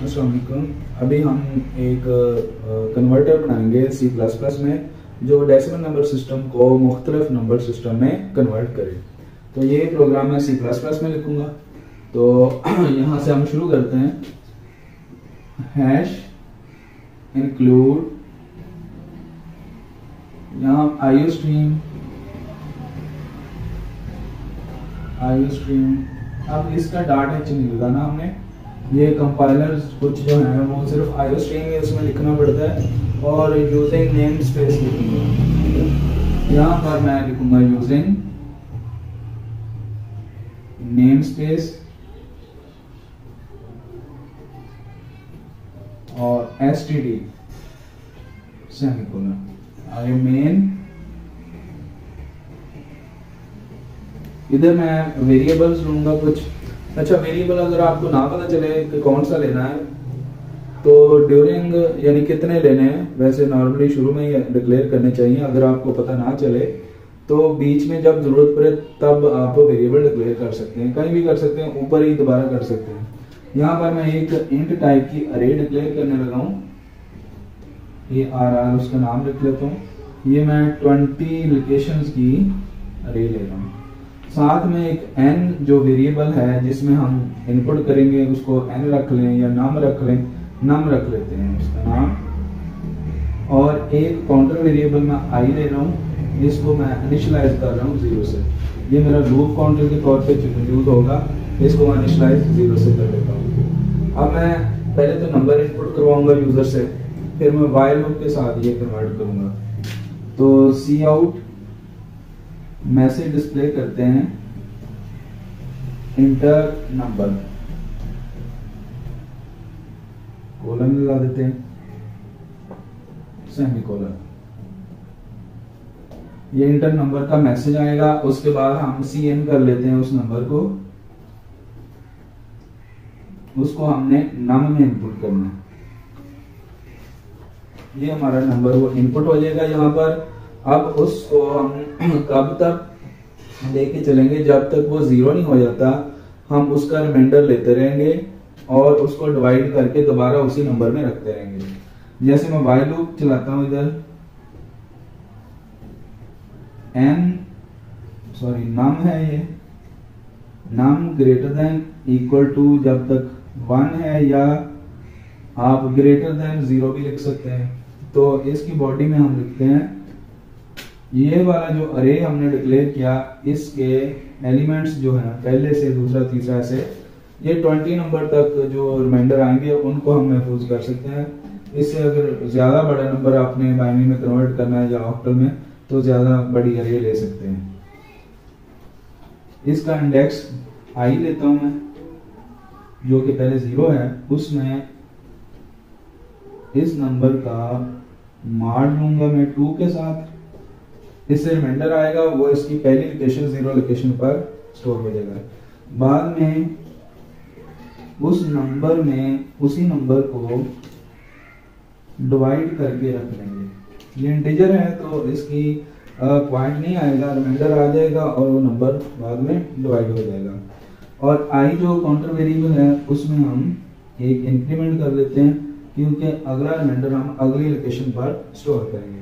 अस्सलाम वालेकुम। अभी हम एक कन्वर्टर बनाएंगे C++ में जो डेसिमल नंबर सिस्टम को मुख्तलिफ नंबर सिस्टम में कन्वर्ट करे। तो ये प्रोग्राम मैं C++ में लिखूंगा। तो यहाँ से हम शुरू करते हैं। हैश इंक्लूड, यहाँ आईओस्ट्रीम। अब इसका डाटा नहीं लगाना हमने, ये कंपाइलर्स कुछ जो है वो सिर्फ आईओस्ट्रीम ही उसमें लिखना पड़ता है और यूजिंग नेम स्पेस लिखूंगा। यहाँ पर मैं लिखूंगा यूजिंग नेम स्पेस और std सेमीकोलन। आगे मेन, इधर मैं वेरिएबल्स लूंगा कुछ। अच्छा, वेरिएबल अगर आपको ना पता चले कि कौन सा लेना है तो ड्यूरिंग यानी कितने लेने हैं, वैसे नॉर्मली शुरू में ही डिक्लेयर करने चाहिए। अगर आपको पता ना चले तो बीच में जब जरूरत पड़े तब आप वेरिएबल डिक्लेयर कर सकते हैं, कहीं भी कर सकते हैं, ऊपर ही दोबारा कर सकते हैं। यहाँ पर मैं एक इंट टाइप की अरे डिक्लेयर करने लगा हूँ। ये आर उसका नाम लिख लेता हूँ। ये मैं 20 लोकेशंस की अरे ले रहा हूँ। साथ में एक n जो वेरिएबल है जिसमें हम इनपुट करेंगे उसको n रख लें या नम रख लें, नम रख लेते हैं उसका नाम। और एक काउंटर वेरिएबल मैं i ले रहा हूँ, इसको मैं इनिशियलाइज कर रहा हूँ 0 से। ये मेरा लूप काउंटर के तौर पे यूज होगा, इसको मैं इनिशियलाइज 0 से कर लेता हूँ। अब मैं पहले तो नंबर इनपुट करवाऊंगा यूजर से, फिर मैं व्हाइल लूप के साथ ये कन्वर्ट करूंगा। तो सी आउट मैसेज डिस्प्ले करते हैं इंटर नंबर, कोलन लगा देते हैं, सेमीकोलन। ये इंटर नंबर का मैसेज आएगा। उसके बाद हम cn कर लेते हैं उस नंबर को, उसको हमने नम में इनपुट करना है। ये हमारा नंबर वो इनपुट हो जाएगा यहाँ पर। अब उसको हम कब तक लेके चलेंगे, जब तक वो 0 नहीं हो जाता हम उसका रिमाइंडर लेते रहेंगे और उसको डिवाइड करके दोबारा उसी नंबर में रखते रहेंगे। जैसे मैं व्हाइल लूप चलाता हूं, इधर नम है, ये नम ग्रेटर देन इक्वल टू जब तक 1 है, या आप ग्रेटर देन 0 भी लिख सकते हैं। तो इसकी बॉडी में हम लिखते हैं ये वाला जो अरे हमने डिक्लेयर किया, इसके एलिमेंट्स जो है पहले से दूसरा तीसरा से ये 20 नंबर तक जो रिमाइंडर आएंगे उनको हम महफूज कर सकते हैं। इससे अगर ज्यादा बड़ा नंबर आपने बाइनरी में कन्वर्ट करना है या ऑक्टल में तो ज्यादा बड़ी अरे ले सकते हैं। इसका इंडेक्स आई लेता हूं मैं, जो कि पहले 0 है, उसमें इस नंबर का मार लूंगा मैं 2 के साथ। इससे रिमाइंडर आएगा, वो इसकी पहली लोकेशन 0 लोकेशन पर स्टोर हो जाएगा। बाद में उस नंबर में उसी नंबर को डिवाइड करके रख लेंगे। ये इंटीजर है तो इसकी पॉइंट नहीं आएगा, रिमाइंडर आ जाएगा और वो नंबर बाद में डिवाइड हो जाएगा। और आई जो काउंटर वेरिएबल है उसमें हम एक इंक्रीमेंट कर लेते हैं, क्योंकि अगला रिमाइंडर हम अगली लोकेशन पर स्टोर करेंगे।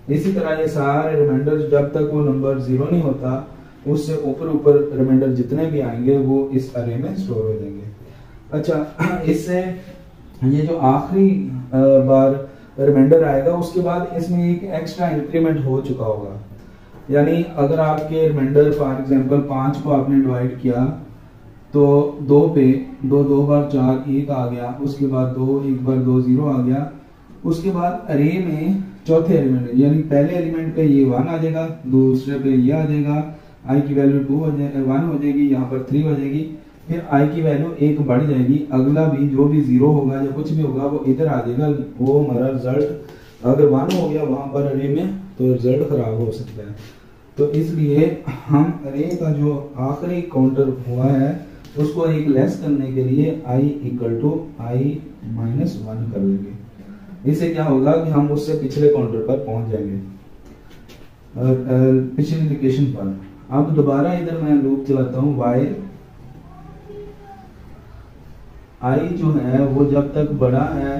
इसी तरह ये सारे रिमाइंडर जब तक वो नंबर 0 नहीं होता उससे ऊपर रिमाइंडर जितने भी आएंगे वो इस अरे में स्टोर हो जाएंगे। अच्छा, इससे ये जो आखिरी बार रिमाइंडर आएगा उसके बाद इसमें एक एक्स्ट्रा इंक्रीमेंट हो चुका होगा। यानी अगर आपके रिमाइंडर फॉर एग्जांपल 5 को आपने डिवाइड किया तो 2 पे 2 बार 4 1 आ गया, उसके बाद 2 1 बार 2 0 आ गया। उसके बाद अरे में चौथे एलिमेंट यानी पहले एलिमेंट पे ये 1 आ जाएगा, दूसरे पे ये आ जाएगा, आई की वैल्यू 1 हो जाएगी, यहाँ पर 3 हो जाएगी, फिर आई की वैल्यू 1 बढ़ जाएगी। अगला भी जो भी 0 होगा या कुछ भी होगा वो इधर आ जाएगा। वो हमारा रिजल्ट अगर 1 हो गया वहां पर अरे में तो रिजल्ट खराब हो सकता है। तो इसलिए हम अरे का जो आखिरी काउंटर हुआ है उसको एक लेस करने के लिए i equal to i minus 1 कर लेंगे। इससे क्या होगा कि हम उससे पिछले काउंटर पर पहुंच जाएंगे, पिछली लोकेशन पर। अब दोबारा इधर मैं लूप चलाता हूं, while आई जो है वो जब तक बड़ा है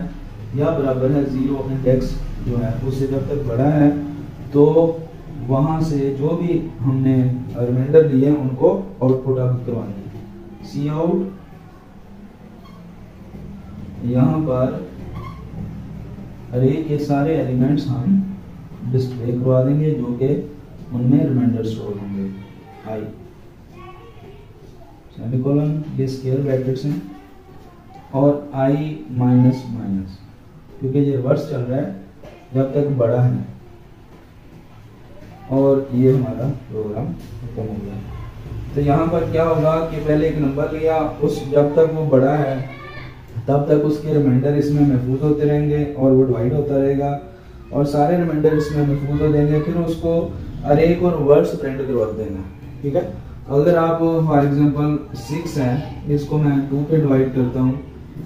या बराबर है 0 इंडेक्स जो है उससे जब तक बड़ा है, तो वहां से जो भी हमने रिमाइंडर लिए उनको आउटपुट आप करवाएंगे। सी आउट यहाँ पर अरे के सारे एलिमेंट्स हम डिस्प्ले करवा देंगे जो कि उनमें रिमाइंडर स्टोर होंगे। आई सेमीकोलन ये स्क्वायर ब्रैकेट्स हैं और आई माइनस माइनस, क्योंकि ये रिवर्स चल रहा है जब तक बड़ा है, और ये हमारा प्रोग्राम खत्म हो गया। तो यहाँ पर क्या होगा कि पहले एक नंबर लिया, उस जब तक वो बड़ा है तब तक उसके रिमाइंडर इसमें महफूज होते रहेंगे और वो डिवाइड होता रहेगा और सारे रिमाइंडर इसमें महफूज हो जाएंगे। फिर उसको अरे को रिवर्स प्रिंट करवा देना, ठीक है। अगर आप फॉर एग्जांपल 6 है, इसको मैं 2 पे डिवाइड करता हूँ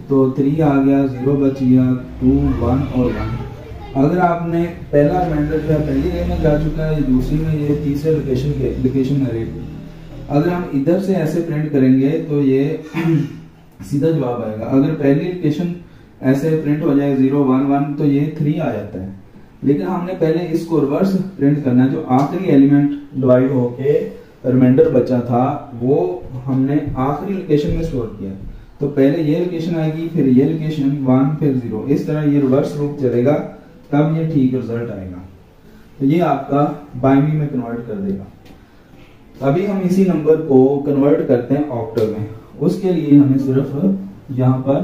तो 3 आ गया, 0 बच गया, 2 1 और 1। अगर आपने पहला रिमाइंडर जो है पहली रे में जा चुका है, दूसरी में ये तीसरे लोकेशन अरे, अगर हम इधर से ऐसे प्रिंट करेंगे तो ये सीधा जवाब आएगा। अगर पहली लोकेशन ऐसे प्रिंट हो जाए 0 1 1 तो ये 3 आ जाता है, लेकिन हमने पहले इसको रिवर्स प्रिंट करना है। जो आखिरी एलिमेंट डिवाइड होके रिमाइंडर बचा था वो हमने आखिरी लोकेशन में स्टोर किया, तो पहले ये लोकेशन आएगी, फिर ये लोकेशन 1 फिर 0, इस तरह ये रिवर्स लूप चलेगा, तब ये ठीक रिजल्ट आएगा। तो ये आपका बाइनरी में कन्वर्ट कर देगा। अभी हम इसी नंबर को कन्वर्ट करते हैं ऑक्टल में। उसके लिए हमें सिर्फ यहाँ पर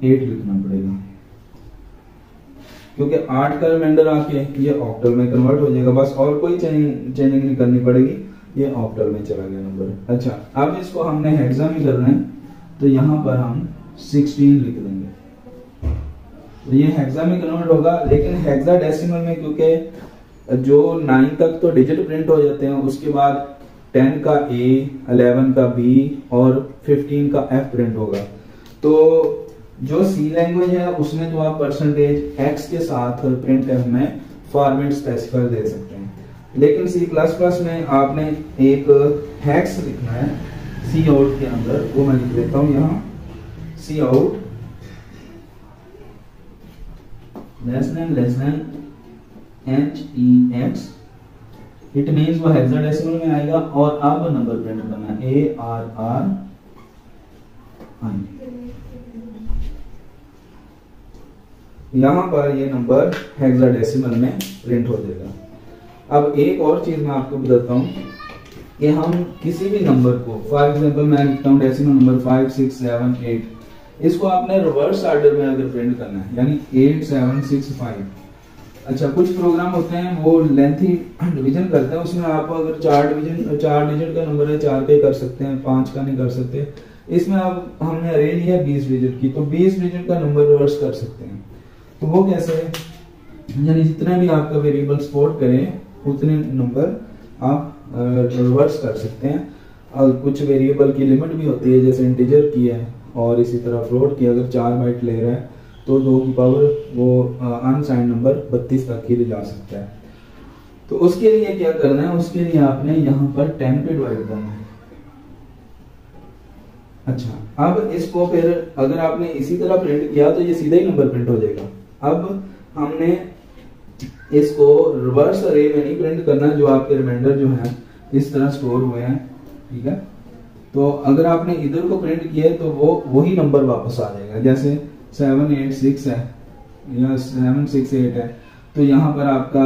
8 लिखना पड़ेगा, क्योंकि 8 का रिमाइंडर आके ये ऑक्टल में कन्वर्ट हो जाएगा, बस और कोई चेंजिंग नहीं करनी पड़ेगी, ये ऑक्टल में चला गया नंबर। अच्छा, अब इसको हमने हेक्सा में करना है, तो यहाँ पर हम 16 लिख देंगे, तो ये हेक्सा में कन्वर्ट होगा। लेकिन हेक्सा डेसिमल में क्योंकि जो 9 तक तो डिजिट प्रिंट हो जाते हैं, उसके बाद 10 का A, 11 का B और 15 का F प्रिंट होगा। तो जो C लैंग्वेज है उसमें तो आप %x के साथ प्रिंट एफ में फॉर्मेट स्पेसिफायर दे सकते हैं, लेकिन C++ में आपने एक हेक्स लिखना है सी आउट के अंदर, वो मैं लिख देता हूं यहाँ, C out less than HEX, it means वो हेक्साडेसिमल में आएगा और अब नंबर प्रिंट करना है ARR। यहाँ पर ये नंबर हेक्साडेसिमल में प्रिंट हो जाएगा। अब एक और चीज मैं आपको बताता हूँ कि हम किसी भी नंबर को, फॉर एग्जांपल मैं लिखता हूँ डेसिमल नंबर 5 6 7 8, इसको आपने रिवर्स ऑर्डर में अगर प्रिंट करना है, यानी 8 7 6 5। अच्छा, कुछ प्रोग्राम होते हैं वो लेंथी डिवीजन करते हैं, उसमें आप अगर 4 डिजिट का नंबर है 4 पे कर सकते हैं, 5 का नहीं कर सकते। इसमें अब हमने अरे लिया 20 डिजिट की, तो 20 डिजिट का नंबर रिवर्स कर सकते हैं। तो वो कैसे, यानी जितना भी आपका वेरिएबल सपोर्ट करें उतने नंबर आप रिवर्स कर सकते हैं। और कुछ वेरिएबल की लिमिट भी होती है, जैसे इंटीजर की है और इसी तरह फ्लोट की, अगर 4 बाइट ले रहा है तो 2 की पावर वो अनसाइंड नंबर 32 तक ही ले जा सकता है। तो उसके लिए क्या करना है, उसके लिए आपने यहाँ पर 10 पे डिवाइड करना है। अच्छा, अब इसको फिर अगर आपने इसी तरह प्रिंट किया तो ये सीधा ही नंबर प्रिंट हो जाएगा। अब हमने इसको रिवर्स अरे में नहीं प्रिंट करना, जो आपके रिमाइंडर जो है इस तरह स्टोर हुए हैं, ठीक है। तो अगर आपने इधर को प्रिंट किया तो वो वही नंबर वापस आ जाएगा, जैसे 7 8 6 है या 7 6 8 है, तो यहाँ पर आपका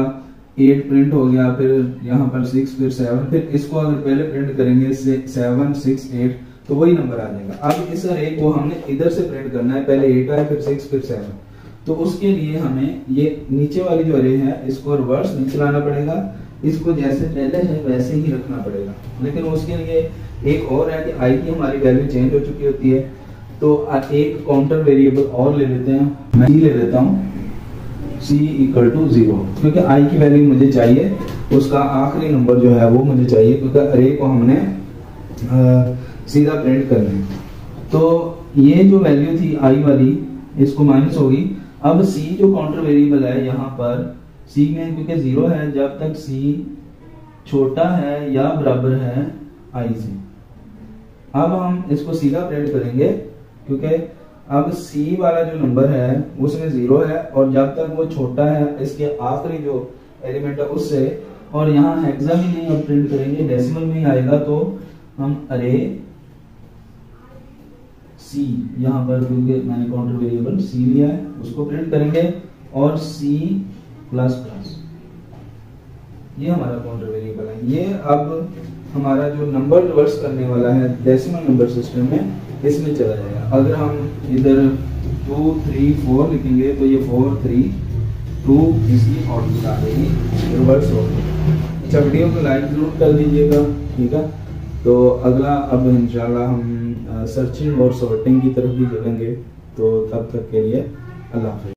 8 प्रिंट हो गया, फिर यहाँ पर 6 फिर 7, फिर इसको अगर पहले प्रिंट करेंगे 7 6 8 तो वही नंबर आ जाएगा। अब इस अरे को हमने इधर से प्रिंट करना है, पहले 8 आए फिर 6 फिर 7, तो उसके लिए हमें ये नीचे वाली जो अरे है इसको रिवर्स नहीं चलाना पड़ेगा, इसको जैसे पहले है वैसे ही रखना पड़ेगा। लेकिन उसके लिए एक और है कि आई की हमारी वैल्यू चेंज हो चुकी होती है, तो एक काउंटर वेरिएबल और ले लेते हैं, मैं ले लेता हूँ c = 0, क्योंकि आई की वैल्यू मुझे चाहिए, उसका आखिरी नंबर जो है वो मुझे चाहिए, क्योंकि अरे को हमने सीधा प्रिंट करना है। तो ये जो वैल्यू थी आई वाली, इसको माइनस होगी। अब c जो काउंटर वेरिएबल है यहाँ पर c में क्योंकि 0 है, जब तक c छोटा है या बराबर है i से। अब हम इसको सीधा प्रिंट करेंगे, क्योंकि अब सी वाला जो नंबर है उसमें 0 है, और जब तक वो छोटा है इसके आखिरी जो एलिमेंट है उससे, और यहाँ हेक्सा भी नहीं अब प्रिंट करेंगे, डेसिमल में ही आएगा, तो हम अरे सी यहाँ पर, क्योंकि मैंने काउंटर वेरिएबल सी लिया है, उसको प्रिंट करेंगे, और सी प्लस प्लस, ये हमारा काउंटर वेरिएबल है। ये अब हमारा जो नंबर रिवर्स करने वाला है डेसिमल नंबर सिस्टम में, इसमें चला जाएगा। अगर हम इधर 2 3 4 लिखेंगे तो ये 4 3 2 इसकी आउटपुट आ जाएगी, रिवर्स हो गई। अच्छा, वीडियो को लाइक जरूर कर दीजिएगा, ठीक है। तो अगला अब इंशाल्लाह हम सर्चिंग और सॉर्टिंग की तरफ भी चलेंगे, तो तब तक के लिए अल्लाह हाफ़िज़।